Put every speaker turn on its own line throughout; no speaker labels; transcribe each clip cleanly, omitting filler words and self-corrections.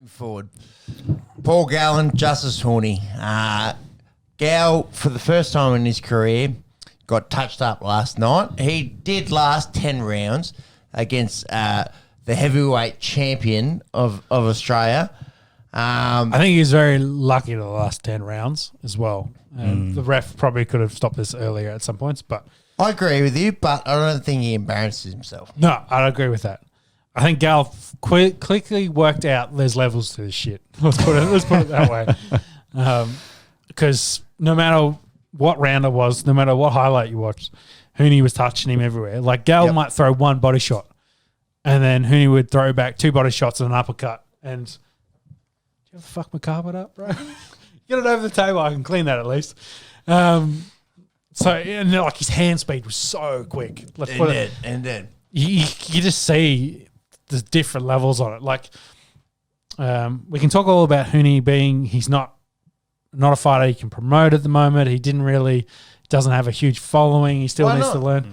Forward. Paul Gallen, Justice Huni. Gal, for the first time in his career, got touched up last night. He did last 10 rounds against the heavyweight champion of Australia.
I think he's very lucky to the last 10 rounds as well. The ref probably could have stopped this earlier at some points, but
I agree with you, but I don't think he embarrasses himself.
no, I don't agree with that. I think Gal quickly worked out there's levels to this shit. Let's put it that way. Because no matter what round it was, no matter what highlight you watched, Huni was touching him everywhere. Like Gal might throw one body shot, and then Huni would throw back 2 body shots and an uppercut. And do you ever fuck my carpet up, bro? Get it over the table. I can clean that at least. So, and like his hand speed was so quick.
And then
You just see the different levels on it. Like, we can talk all about Huni being he's not a fighter he can promote at the moment. He doesn't have a huge following. He still needs to learn.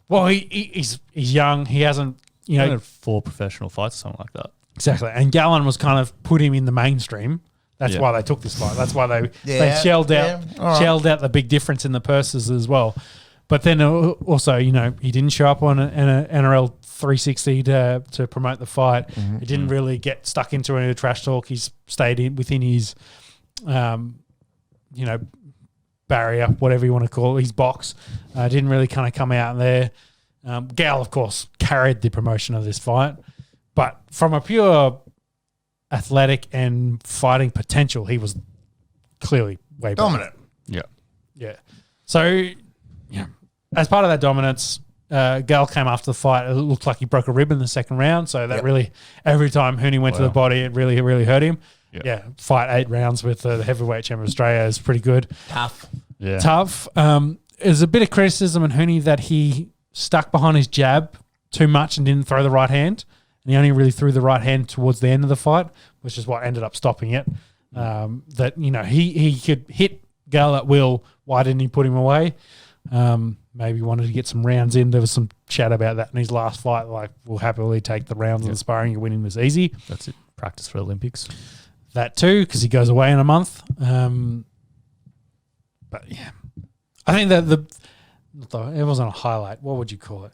Well, he's young. He hasn't,
had 4 professional fights, something like that.
Exactly. And Gallen was kind of put him in the mainstream. That's why they took this fight. That's why they shelled out the big difference in the purses as well. But then also, he didn't show up on an NRL 360 to promote the fight. Mm-hmm. He didn't really get stuck into any of the trash talk. He's stayed within his, barrier, whatever you want to call it, his box. Didn't really kind of come out there. Gal, of course, carried the promotion of this fight. But from a pure athletic and fighting potential, he was clearly way
dominant.
Better. Yeah. So, as part of that dominance, Gal came after the fight. It looked like he broke a rib in the second round. So that really, every time Huni went to the body, it really, really hurt him. Yeah. Fight 8 rounds with the heavyweight champion of Australia is pretty good.
Tough.
Yeah. Tough. There's a bit of criticism on Huni that he stuck behind his jab too much and didn't throw the right hand. And he only really threw the right hand towards the end of the fight, which is what ended up stopping it. He could hit Gal at will. Why didn't he put him away? Maybe wanted to get some rounds in. There was some chat about that in his last fight. Like, we'll happily take the rounds in the sparring. You're winning this easy.
That's it. Practice for Olympics.
That too, because he goes away in a month. But yeah, I think that it wasn't a highlight. What would you call it?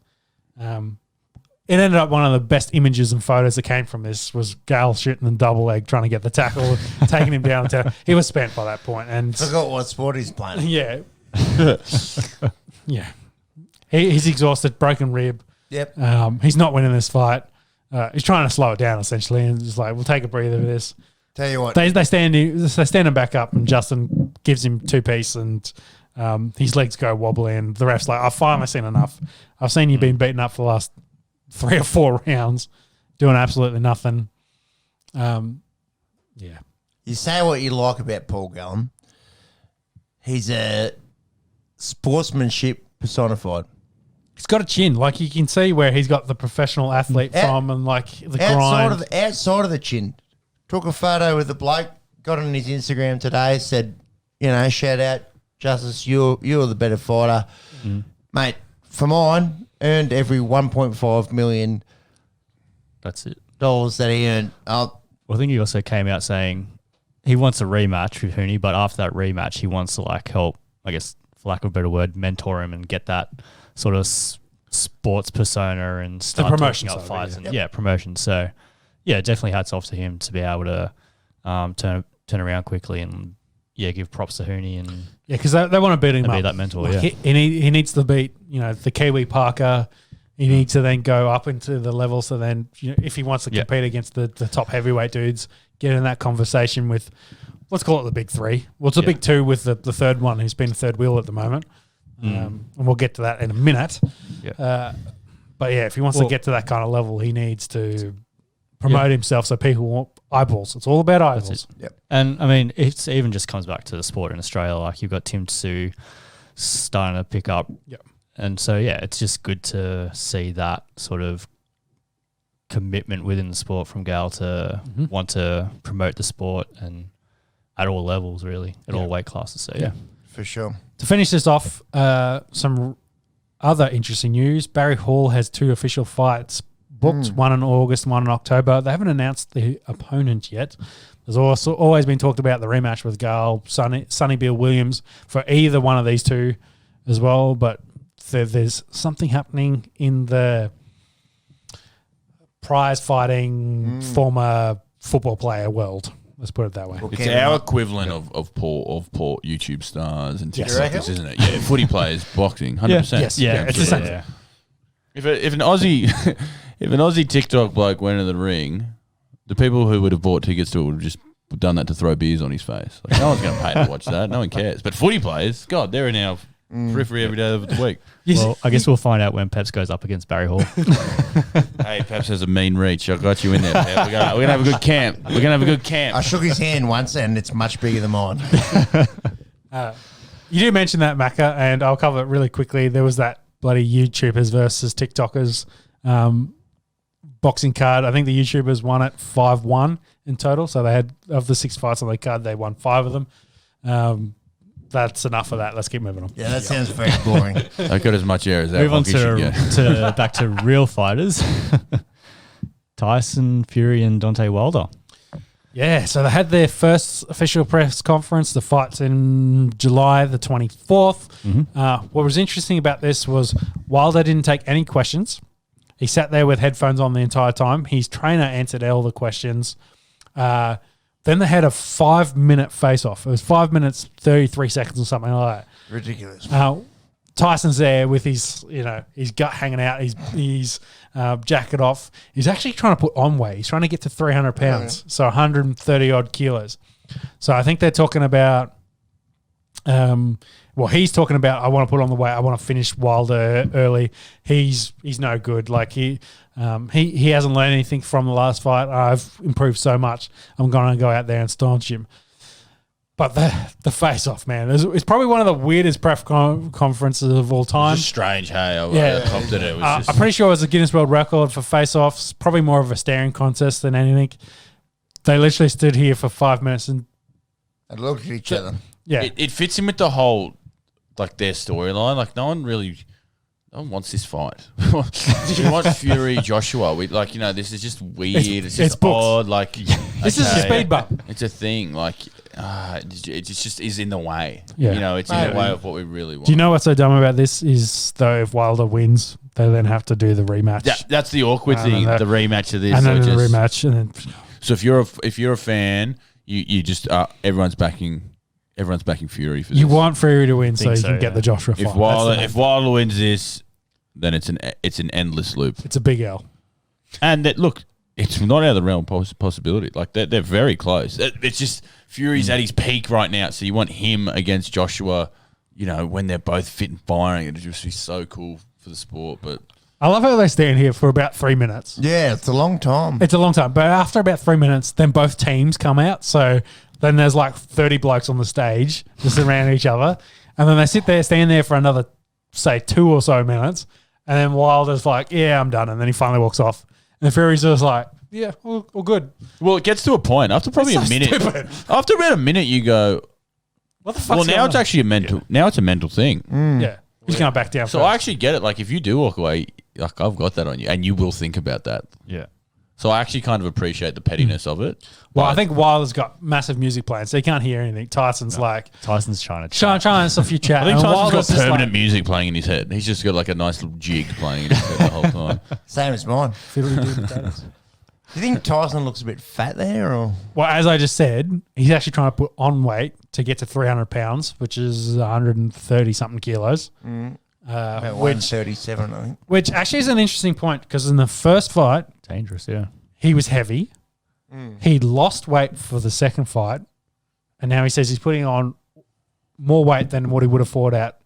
It ended up one of the best images and photos that came from this was Gal shooting the double leg, trying to get the tackle, taking him down. He was spent by that point. And
forgot what sport he's playing.
Yeah. Yeah. He's exhausted, broken rib.
Yep.
He's not winning this fight. He's trying to slow it down, essentially, and just like, we'll take a breather with this.
Tell you what.
They stand him back up, and Justin gives him 2-piece, and his legs go wobbly, and the ref's like, I've finally seen enough. I've seen you being beaten up for the last 3 or 4 rounds, doing absolutely nothing. Yeah.
You say what you like about Paul Gallen. He's a sportsmanship personified.
He's got a chin. Like, you can see where he's got the professional athlete from and, like, the grind.
Outside of the chin. Took a photo with the bloke, got on his Instagram today, said, shout out, Justice, you're the better fighter. Mate, for mine, earned every $1.5 million.
That's it.
Dollars that he earned.
Well, I think he also came out saying he wants a rematch with Huni, but after that rematch, he wants to help, I guess, for lack of a better word, mentor him and get that sort of sports persona and start
promotion
talking up fights and promotion. So, yeah, definitely hats off to him to be able to turn around quickly and give props to Huni and
because they want to beat him up.
Be that mentor.
He needs to beat the Kiwi Parker. He needs to then go up into the level. So then, if he wants to compete against the top heavyweight dudes, get in that conversation with, let's call it the big 3. Well, it's a big 2 with the third one who's been third wheel at the moment. And we'll get to that in a minute. But if he wants to get to that kind of level, he needs to promote himself so people want eyeballs. It's all about eyeballs.
Yep.
And, I mean, it even just comes back to the sport in Australia. Like, you've got Tim Tszyu starting to pick up.
Yep.
And so, it's just good to see that sort of commitment within the sport from Gal to want to promote the sport and at all levels, really, at all weight classes. So,
for sure.
To finish this off, some other interesting news. Barry Hall has 2 official fights booked, one in August, one in October. They haven't announced the opponent yet. There's also always been talked about the rematch with Gale, Sonny Bill Williams for either one of these two as well, but there's something happening in the prize fighting former football player world. Let's put it that way.
It's our equivalent of poor YouTube stars and TikTokers, isn't it? Yeah, footy players, boxing, 100%.
Yes, yeah, it's the same.
Yeah.
If an Aussie TikTok bloke went in the ring, the people who would have bought tickets to it would have just done that to throw beers on his face. Like, no one's going to pay to watch that. No one cares. But footy players, God, they're in our periphery every day of the week.
Well, I guess we'll find out when Peps goes up against Barry Hall.
Hey, Peps has a mean reach. I got you in there, Pep. We're gonna have a good camp. We're gonna have a good camp.
I shook his hand once, and it's much bigger than mine.
You do mention that, Macca, and I'll cover it really quickly. There was that bloody YouTubers versus TikTokers boxing card. I think the YouTubers won it 5-1 in total. So they had, of the 6 fights on the card, they won 5 of them. That's enough of that. Let's keep moving on.
Yeah, that sounds very boring.
I got as much air as that.
Move on
monkey should get.
to back to real fighters. Tyson, Fury, and Deontay Wilder.
Yeah, so they had their first official press conference. The fight's in July the 24th. What was interesting about this was Wilder didn't take any questions. He sat there with headphones on the entire time. His trainer answered all the questions. Then they had a 5-minute face-off. It was 5 minutes, 33 seconds or something like that.
Ridiculous.
Tyson's there with his gut hanging out, his jacket off. He's actually trying to put on weight. He's trying to get to 300 pounds, so 130 odd kilos. So I think they're talking about. He's talking about, I want to put on the weight. I want to finish Wilder early. He's no good. Like he hasn't learned anything from the last fight. I've improved so much. I'm going to go out there and staunch him. But the face-off, man, it's probably one of the weirdest press conferences of all time.
Just strange, hey. I copped it. It was
I'm pretty sure it was a Guinness World Record for face-offs. Probably more of a staring contest than anything. They literally stood here for 5 minutes and
looked at each other.
Yeah,
it fits in with the whole, like, their storyline. Like, no one wants this fight. You want Fury, Joshua. This is just weird. It's just odd. Like,
this is a speed bump.
It's a thing. Like, it just is in the way.
Yeah.
It's in the way of what we really want.
Do you know what's so dumb about this is, though, if Wilder wins, they then have to do the rematch.
That's the awkward thing. The rematch of this,
and then the rematch, and then.
So if you're a fan, you just everyone's backing Fury for this.
You want Fury to win so you can get the Joshua fight.
If Wilder wins this, then it's an endless loop.
It's a big L.
And look, it's not out of the realm of possibility. Like they're very close. It's just Fury's at his peak right now. So you want him against Joshua. When they're both fit and firing, it'd just be so cool for the sport. But
I love how they stand here for about 3 minutes.
Yeah, it's a long time.
It's a long time. But after about 3 minutes, then both teams come out. So then there's like 30 blokes on the stage just around each other. And then they stand there for another, say, 2 or so minutes. And then Wilder's like, yeah, I'm done. And then he finally walks off. And Fury's just like, yeah, all good.
Well, it gets to a point. After probably a minute.
Stupid.
After about a minute, you go,
what the fuck?
Well, now it's actually a mental. Now it's a mental thing.
Yeah. He's going to back down
So
first.
I actually get it. Like, if you do walk away, like, I've got that on you. And you will think about that.
Yeah.
So I actually kind of appreciate the pettiness of it.
Well, I think Wilder's got massive music playing, so he can't hear anything. Tyson's
trying to
trying stuff you chat.
I think
and
Tyson's
Wilder's
got
just
permanent music playing in his head. He's just got like a nice little jig playing in his head the whole time.
Same as mine.
Fiddly-doo-potatoes.
Do you think Tyson looks a bit fat there, or?
Well, as I just said, he's actually trying to put on weight to get to 300 pounds, which is 130 something kilos.
About 137, I think.
Which actually is an interesting point because in the first fight,
Dangerous, yeah.
he was heavy. He lost weight for the second fight, and now he says he's putting on more weight than what he would have fought at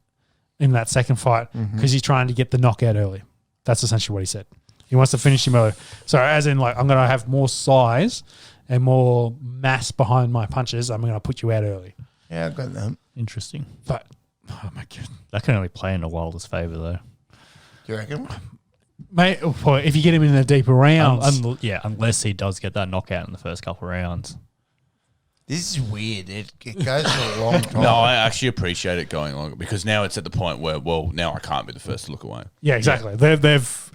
in that second fight because he's trying to get the knockout early. That's essentially what he said. He wants to finish him early. So as in, like, I'm going to have more size and more mass behind my punches. I'm going to put you out early.
Yeah, I got that.
Interesting.
But, oh my God.
That can only play in the Wilder's favour, though.
Do you reckon?
Mate, if you get him in the deeper rounds.
Unless he does get that knockout in the first couple of rounds.
This is weird. It goes for a long time.
No, I actually appreciate it going longer because now it's at the point where, now I can't be the first to look away.
Yeah, exactly. They've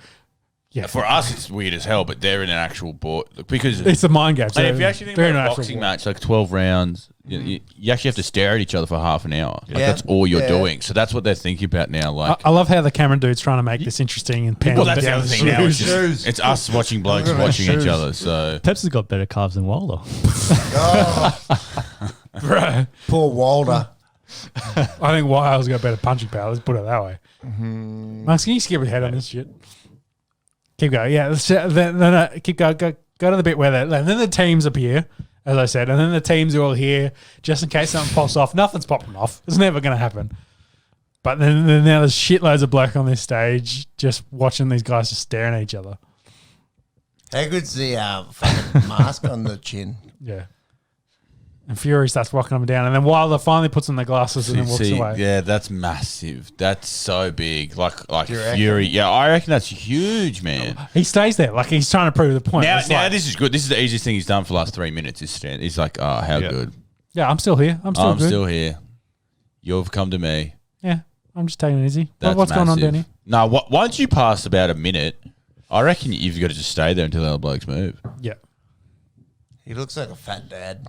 Yeah.
For us, it's weird as hell, but they're in an actual board because
It's a mind game. So
if you actually think
they're
about
in
a
an actual
boxing
war.
match, like 12 rounds, you actually have to stare at each other for half an hour. Like
Yeah.
that's all you're
Yeah.
doing. So that's what they're thinking about now. Like,
I love how the Cameron dude's trying to make this interesting and
well, that's the
down
other thing now. It's,
Shoes.
just, it's us watching blokes
Look at our
watching
shoes.
each other. So
Peps has got better calves than Wilder.
Oh,
Bro,
poor Walder.
I think Wiles got better punching power. Let's put it that way. Max, can you skip ahead on this shit? Keep going. Yeah, keep going. Go to the bit where and then the teams appear, as I said, and then the teams are all here just in case something pops off. Nothing's popping off. It's never going to happen. But then now there's shitloads of bloke on this stage just watching these guys just staring at each other.
How good's the fucking mask on the chin?
Yeah. And Fury starts walking up and down, and then Wilder finally puts on the glasses and then walks away.
yeah, that's massive. That's so big. Like
you reckon?
Fury. Yeah, I reckon that's huge, man.
He stays there, like he's trying to prove the point.
Now,
It's like,
this is good. This is the easiest thing he's done for the last 3 minutes. Is stand. He's like, oh, how
Yeah.
good.
yeah, I'm still here. I'm still
I'm
good.
still here. You've come to me.
Yeah, I'm just taking it easy.
That's
What's going on,
massive.
Benny?
No, once you pass about a minute, I reckon you've got to just stay there until the other blokes move.
Yeah.
He looks like a fat dad.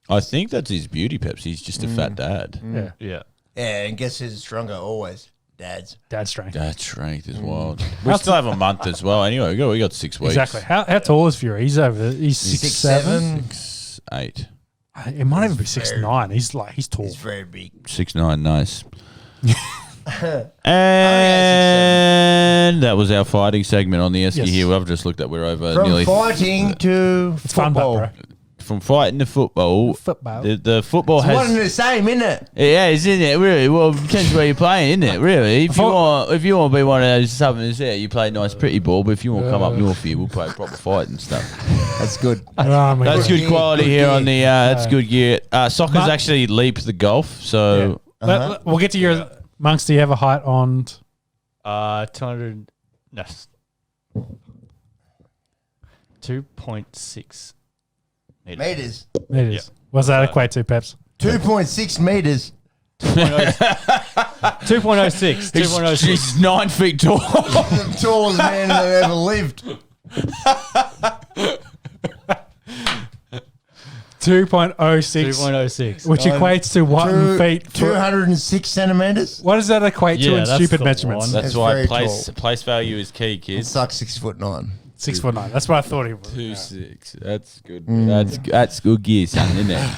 I think that's his beauty, Peps. He's just a fat dad.
Yeah.
Yeah.
Yeah, and guess who's stronger always? Dads.
Dad's strength.
That strength is wild. We still have a month as well. Anyway, we got 6 weeks.
Exactly. How tall is Fury? He's over there. He's 6'7".
6'8".
It might even be 6'9". He's tall.
He's very big.
6'9", nice. And that was our fighting segment on the Esky
Yes.
here. I've just looked at we're over
From
nearly
fighting to
It's fun,
football.
bro.
from fighting to football.
Football.
The football
It's
has
one and the same, isn't it?
yeah, isn't it? Really, well, it depends where you're playing, isn't it? Really, if you want to be one of those Southerners there, you play nice, pretty ball. But if you want to come up north here, we'll play proper fight and stuff.
That's good.
Oh, my
That's
God.
good quality
Good
here
gear.
on the. That's good gear. Soccer's
Mark-
actually leaped the golf. So
We'll get to your Monks. Do you have a height on?
200. No. 2.6
Meters.
Meters. What's that equate to, Peps?
2.6 meters.
2.06. 2.06.
he's 9 feet tall.
The tallest man that ever lived.
2.06,
2.06.
which equates to what in feet?
206 centimeters.
What does that equate to
Yeah,
in
that's
stupid
the
measurements?
one.
That's
It's
why
very
place value is key,
It's
kids.
like 6'9".
6'9". That's what I thought he was.
2.6. That's good. That's good gear, son, isn't it?